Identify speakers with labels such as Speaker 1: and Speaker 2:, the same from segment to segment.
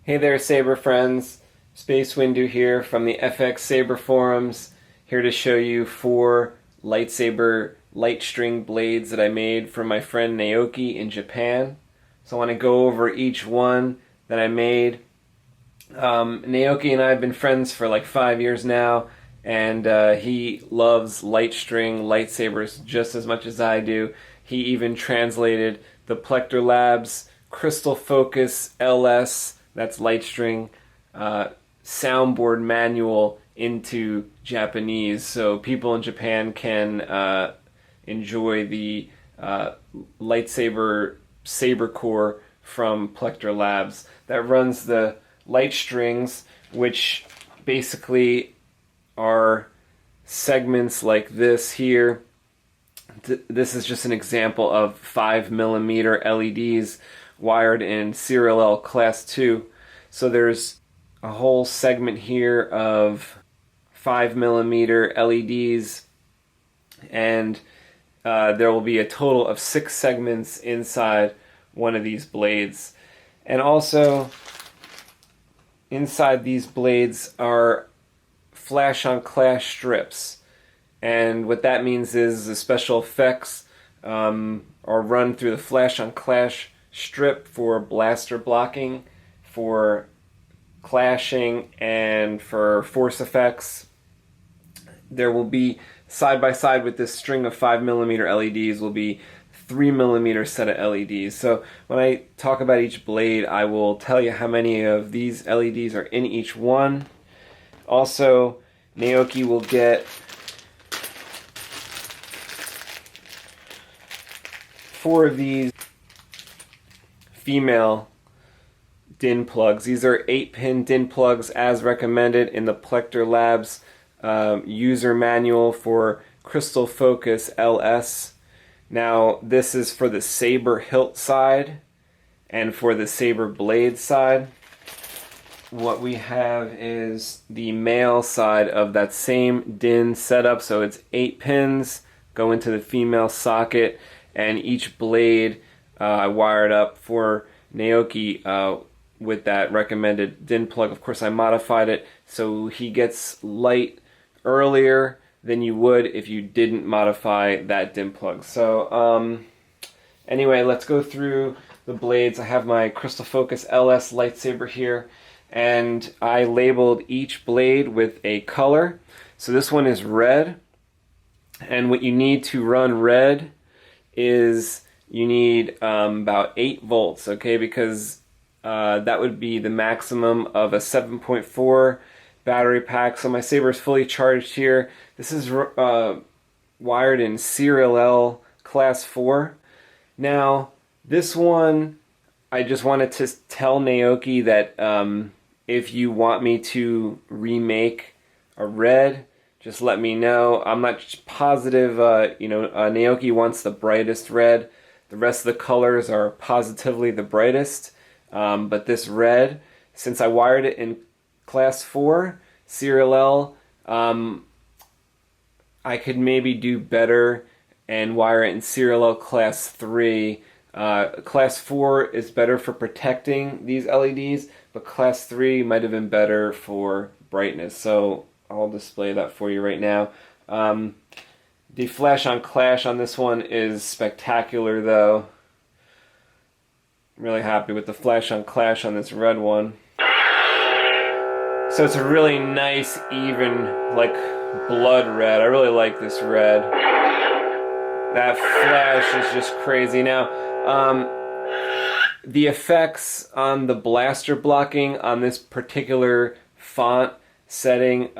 Speaker 1: Hey there, Saber friends. SpaceWindu here from the FX Saber forums, here to show you 4 lightsaber light string blades that I made for my friend Naoki in Japan. So I want to go over each one that I made. Naoki and I have been friends for like 5 years now, and he loves light string lightsabers just as much as I do. He even translated the Plecter Labs Crystal Focus LS, that's light string, soundboard manual into Japanese, so people in Japan can enjoy the lightsaber Sabercore from Plecter Labs that runs the light strings, which basically are segments like this here. This is just an example of 5mm LEDs wired in Seriallel Class II. So there's a whole segment here of 5mm LEDs, and there will be a total of 6 segments inside one of these blades. And also, inside these blades are flash-on-clash strips. And what that means is the special effects are run through the flash-on-clash strip for blaster blocking, for clashing, and for force effects. There will be, side by side with this string of 5mm LEDs, will be 3mm set of LEDs. So when I talk about each blade, I will tell you how many of these LEDs are in each one. Also, Naoki will get 4 of these female DIN plugs. These are 8-pin DIN plugs as recommended in the Plecter Labs user manual for Crystal Focus LS. Now, this is for the saber hilt side and for the saber blade side. What we have is the male side of that same DIN setup, so it's 8 pins go into the female socket, and each blade I wired up for Naoki with that recommended DIN plug. Of course, I modified it so he gets light earlier than you would if you didn't modify that DIN plug. So anyway, let's go through the blades. I have my Crystal Focus LS lightsaber here, and I labeled each blade with a color. So this one is red, and what you need to run red is you need about 8 volts, okay, because that would be the maximum of a 7.4 battery pack. So my saber is fully charged here. This is wired in Seriallel Class IV. Now, this one, I just wanted to tell Naoki that if you want me to remake a red, just let me know. I'm not positive, Naoki wants the brightest red. The rest of the colors are positively the brightest. But this red, since I wired it in Class 4, Seriallel, I could maybe do better and wire it in Seriallel Class 3. Class 4 is better for protecting these LEDs, but Class 3 might have been better for brightness. So I'll display that for you right now. The flash on clash on this one is spectacular though. I'm really happy with the flash on clash on this red one. So it's a really nice, even, like, blood red. I really like this red. That flash is just crazy. Now, the effects on the blaster blocking on this particular font setting,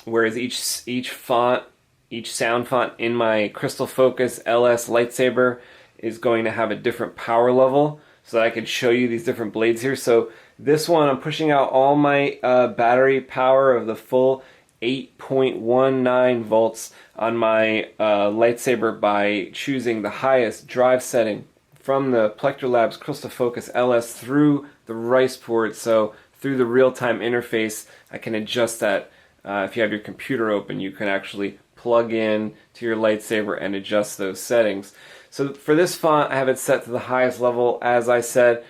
Speaker 1: whereas each font, each sound font in my Crystal Focus LS lightsaber is going to have a different power level, so that I could show you these different blades here. So this one, I'm pushing out all my battery power of the full 8.19 volts on my lightsaber by choosing the highest drive setting from the Plecter Labs Crystal Focus LS through the rice port. So through the real-time interface, I can adjust that. If you have your computer open, you can actually plug in to your lightsaber and adjust those settings. So for this font, I have it set to the highest level, as I said.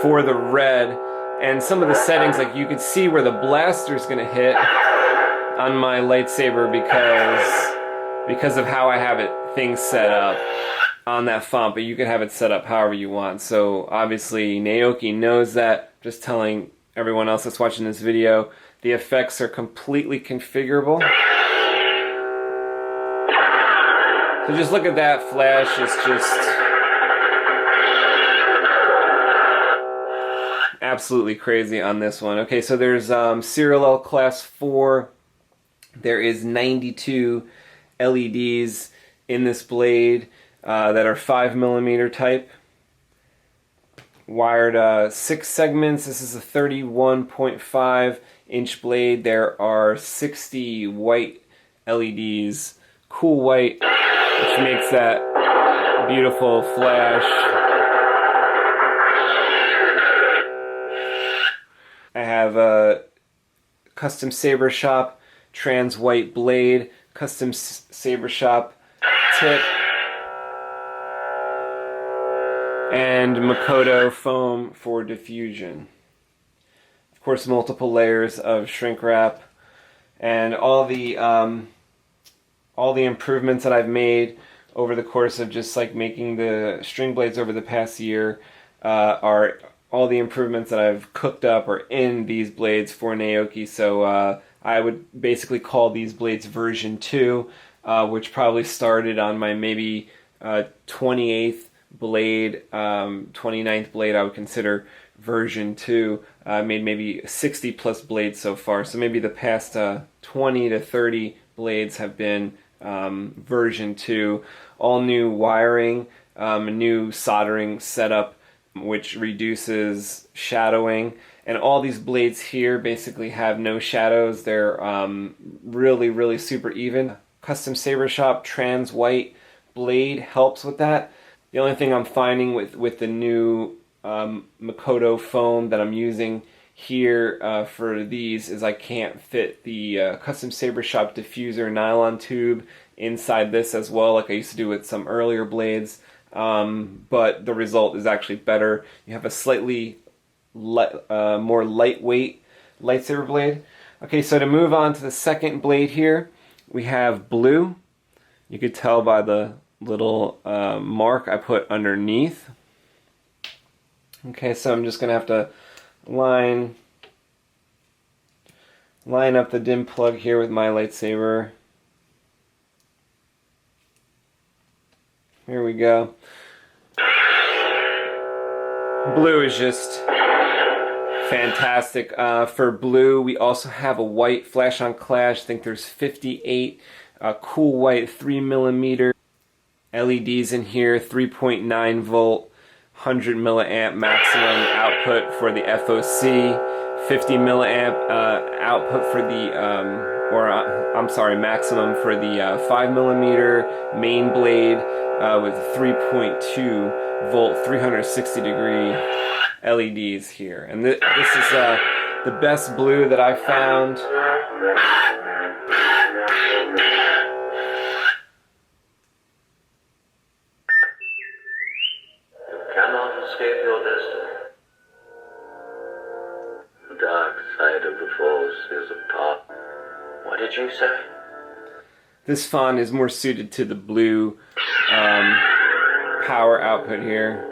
Speaker 1: For the red, And some of the settings, like you could see where the blaster's gonna hit on my lightsaber because of how I have things set up on that font, but you can have it set up however you want. So obviously Naoki knows that. Just telling everyone else that's watching this video, the effects are completely configurable. So just look at that flash, it's just absolutely crazy on this one. Okay, so there's Seriallel Class IV. There is 92 LEDs in this blade that are 5mm type. Wired 6 segments. This is a 31.5-inch blade. There are 60 white LEDs, cool white, which makes that beautiful flash. I have a custom Saber Shop trans white blade, custom Saber Shop tip, and Makoto foam for diffusion. Of course, multiple layers of shrink wrap, and all the improvements that I've made over the course of just like making the string blades over the past year are all the improvements that I've cooked up are in these blades for Naoki. So I would basically call these blades version 2, which probably started on my maybe 28th blade, 29th blade. I would consider version 2. I made maybe 60 plus blades so far, so maybe the past 20 to 30 blades have been version 2. All new wiring, new soldering setup, which reduces shadowing, and all these blades here basically have no shadows. They're really super even. Custom Saber Shop trans white blade helps with that. The only thing I'm finding with the new Makoto foam that I'm using here for these is I can't fit the Custom Saber Shop diffuser nylon tube inside this as well, like I used to do with some earlier blades. But the result is actually better. You have a slightly more lightweight lightsaber blade. Okay, so to move on to the second blade here, we have blue. You could tell by the little mark I put underneath. Okay, so I'm just gonna have to line up the dim plug here with my lightsaber. Here we go. Blue is just fantastic. For blue, we also have a white flash on clash. I think there's 58 cool white 3mm LEDs in here, 3.9 volt, 100 milliamp maximum output for the FOC, 50 milliamp output for the, maximum for the 5mm main blade with 3.2 volt, 360 degree LEDs here. And this is the best blue that I found.
Speaker 2: Escape your destiny. The dark side of the Force is upon. What did you say?
Speaker 1: This font is more suited to the blue power output here.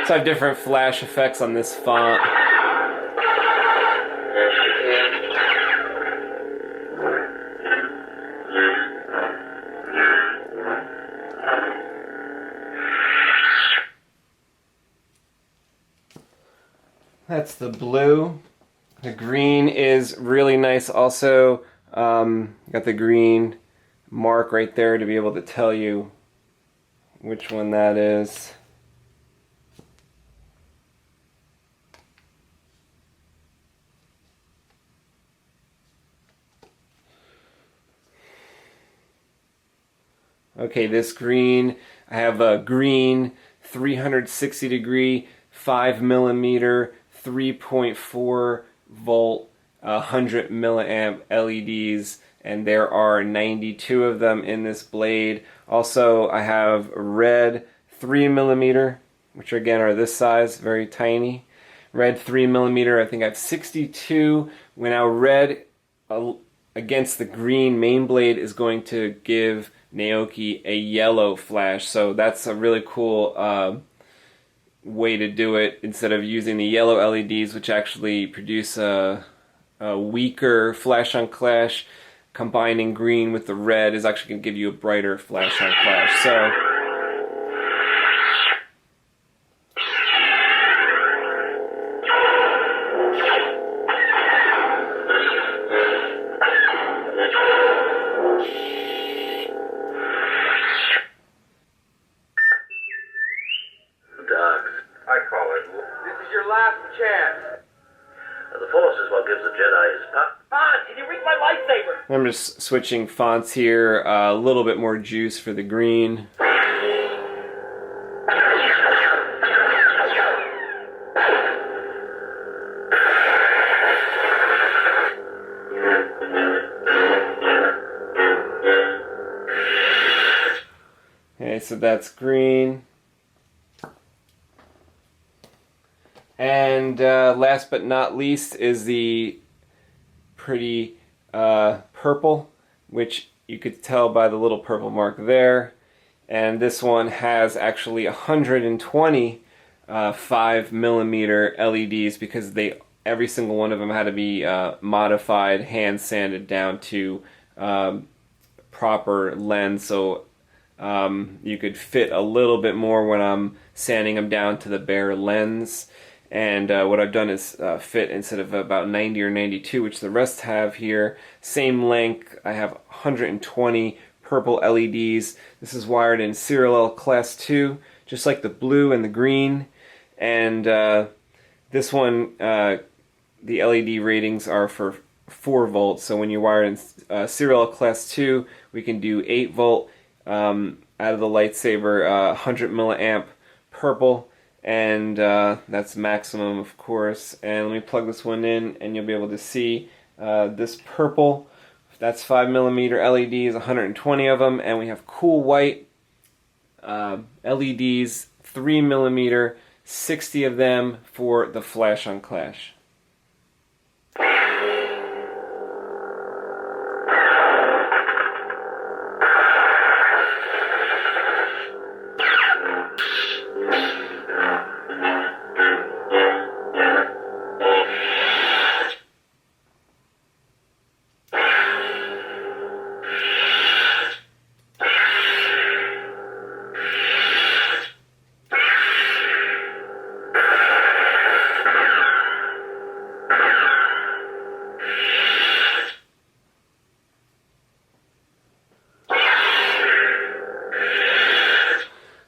Speaker 1: So I have different flash effects on this font. That's the blue. The green is really nice also. Got the green mark right there to be able to tell you which one that is. Okay, this green, I have a green 360 degree 5mm 3.4 volt 100 milliamp LEDs and there are 92 of them in this blade. Also, I have red 3mm, which again are this size, very tiny. Red 3mm, I think I have 62. When now red against the green main blade is going to give Naoki a yellow flash, so that's a really cool way to do it, instead of using the yellow LEDs, which actually produce a weaker flash on clash. Combining green with the red is actually going to give you a brighter flash on clash. So
Speaker 2: I call it. This is your last chance. The Force is what gives the Jedi his power. Han, can you read my lightsaber?
Speaker 1: I'm just switching fonts here, a little bit more juice for the green. Okay, so that's green. And last but not least is the pretty purple, which you could tell by the little purple mark there. And this one has actually 120 5mm LEDs, because every single one of them had to be modified, hand sanded down to proper lens, so you could fit a little bit more when I'm sanding them down to the bare lens. And what I've done is fit, instead of about 90 or 92, which the rest have here, same length, I have 120 purple LEDs. This is wired in Seriallel Class II, just like the blue and the green. And this one, the LED ratings are for 4 volts. So when you wire in Seriallel Class II, we can do 8 volt out of the lightsaber, 100 milliamp purple. And that's maximum, of course. And let me plug this one in, and you'll be able to see this purple. That's 5mm LEDs, 120 of them, and we have cool white LEDs, 3mm, 60 of them for the flash on clash.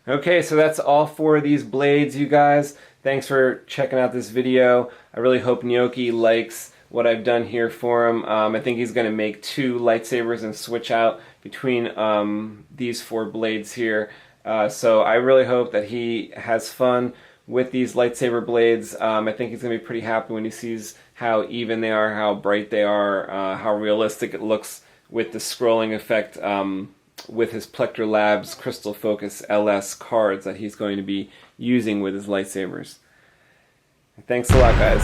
Speaker 1: Okay, so that's all for these blades, you guys. Thanks for checking out this video. I really hope Naoki likes what I've done here for him. I think he's going to make 2 lightsabers and switch out between these 4 blades here. So I really hope that he has fun with these lightsaber blades. I think he's going to be pretty happy when he sees how even they are, how bright they are, how realistic it looks with the scrolling effect with his Plecter Labs Crystal Focus LS cards that he's going to be using with his lightsabers. Thanks a lot, guys.